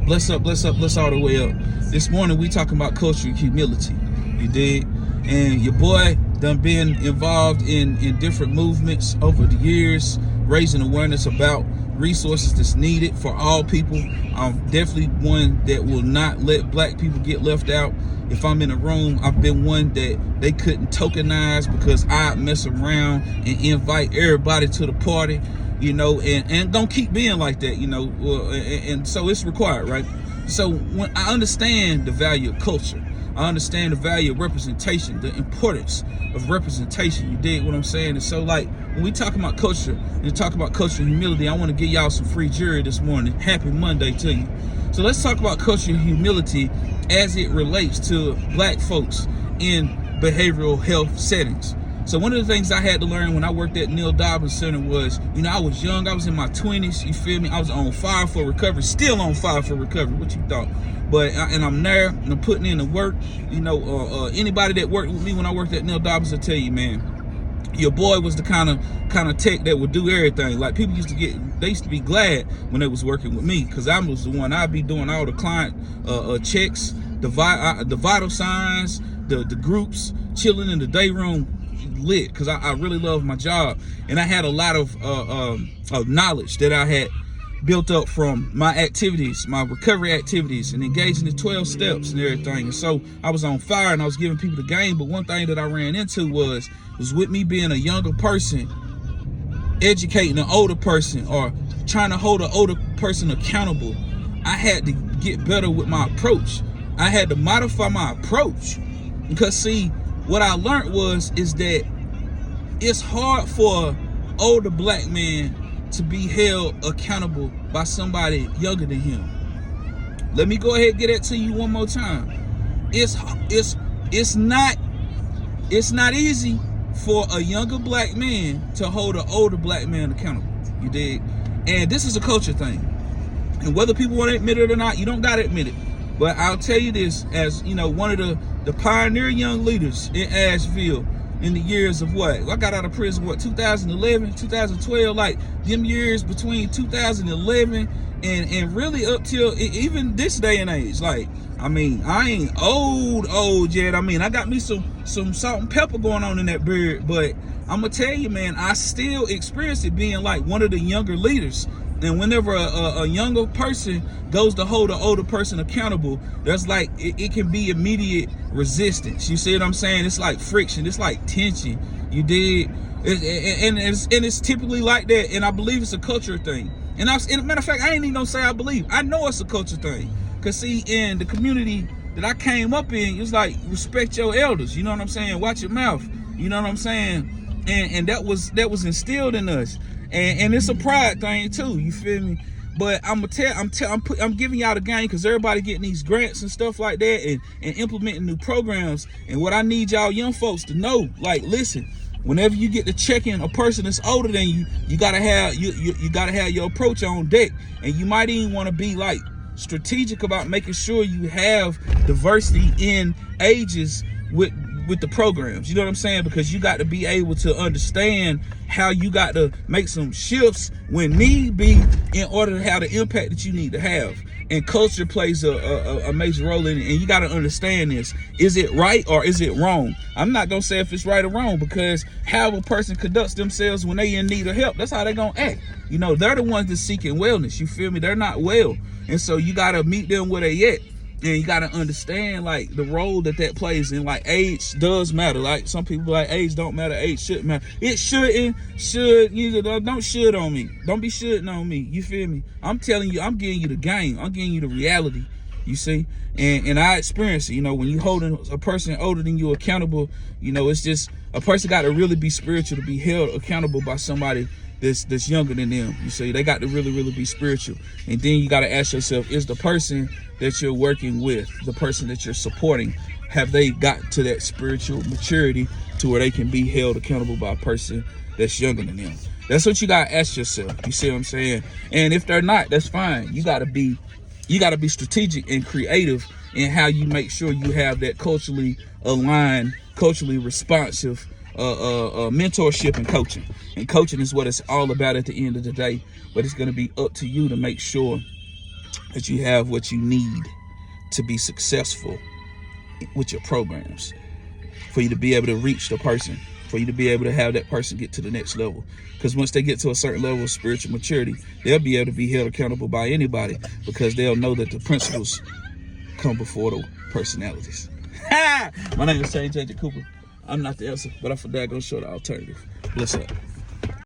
Bless up, bless up, bless all the way up. This morning we talking about cultural humility. You dig? And your boy done been involved in different movements over the years, raising awareness about resources that's needed for all people. I'm definitely one that will not let black people get left out. If I'm in a room, I've been one that they couldn't tokenize because I mess around and invite everybody to the party, you know, and gonna keep being like that, you know, and so it's required, right? So when I understand the value of culture, I understand the value of representation, the importance of representation. You dig what I'm saying? And so, like, when we talk about culture and talk about cultural humility, I want to give y'all some free jury this morning. Happy Monday to you. So let's talk about cultural humility as it relates to black folks in behavioral health settings. So one of the things I had to learn when I worked at Neil Dobbins Center was, you know, I was young, I was in my 20s, you feel me? I was on fire for recovery, still on fire for recovery. What you thought? And I'm there, and I'm putting in the work. You know, anybody that worked with me when I worked at Neil Dobbins will tell you, man, your boy was the kind of tech that would do everything. Like, people used to be glad when they was working with me, because I was the one. I'd be doing all the client checks, the vital signs, the groups, chilling in the day room, lit, because I really love my job, and I had a lot of knowledge that I had built up from my activities, my recovery activities, and engaging in 12 steps and everything. And so I was on fire and I was giving people the game. But one thing that I ran into was with me being a younger person, educating an older person or trying to hold an older person accountable, I had to get better with my approach. I had to modify my approach, because see, what I learned is that it's hard for older black men to be held accountable by somebody younger than him. Let me go ahead and get that to you one more time. It's not easy for a younger black man to hold an older black man accountable. You dig? And this is a culture thing. And whether people want to admit it or not, you don't gotta admit it. But I'll tell you this, as you know, one of the pioneer young leaders in Asheville in the years of I got out of prison, 2011, 2012, like them years between 2011 and really up till even this day and age. Like, I mean, I ain't old yet. I mean, I got me some salt and pepper going on in that beard, but I'm gonna tell you, man, I still experience it being like one of the younger leaders. And whenever a younger person goes to hold an older person accountable, there's like, it can be immediate resistance. You see what I'm saying? It's like friction. It's like tension. You dig? And it's typically like that. And I believe it's a culture thing. And a matter of fact, I ain't even gonna say I believe. I know it's a culture thing. Because see, in the community that I came up in, it's like, respect your elders. You know what I'm saying? Watch your mouth. You know what I'm saying? And that was instilled in us. And it's a pride thing too, you feel me? But I'm giving y'all the game, because everybody getting these grants and stuff like that, and implementing new programs. And what I need y'all young folks to know, like, listen, whenever you get to checking a person that's older than you, you gotta have your approach on deck. And you might even want to be like strategic about making sure you have diversity in ages with the programs. You know what I'm saying? Because you got to be able to understand how you got to make some shifts when need be in order to have the impact that you need to have. And culture plays a major role in it. And you got to understand this. Is it right or is it wrong? I'm not going to say if it's right or wrong, because how a person conducts themselves when they in need of help, that's how they going to act. You know, they're the ones that's seeking wellness. You feel me? They're not well. And so you got to meet them where they at. And you got to understand, like, the role that plays. And, like, age does matter. Like, some people like, age don't matter, age shouldn't matter. It shouldn't, don't should on me. Don't be shouldn't on me. You feel me? I'm telling you, I'm giving you the game. I'm giving you the reality, you see? And I experience it. You know, when you holding a person older than you accountable, you know, it's just, a person got to really be spiritual to be held accountable by somebody that's younger than them. You see, they got to really be spiritual. And then you got to ask yourself, is the person that you're working with, the person that you're supporting, have they got to that spiritual maturity to where they can be held accountable by a person that's younger than them? That's what you got to ask yourself. You see what I'm saying? And if they're not, that's fine. You got to be strategic and creative in how you make sure you have that culturally aligned, culturally responsive mentorship and coaching. And coaching is what it's all about at the end of the day. But it's going to be up to you to make sure that you have what you need to be successful with your programs, for you to be able to reach the person, for you to be able to have that person get to the next level. Because once they get to a certain level of spiritual maturity, they'll be able to be held accountable by anybody, because they'll know that the principles come before the personalities. My name is J.J. Cooper. I'm not the answer, but I'm for daggone sure the alternative. Bless up.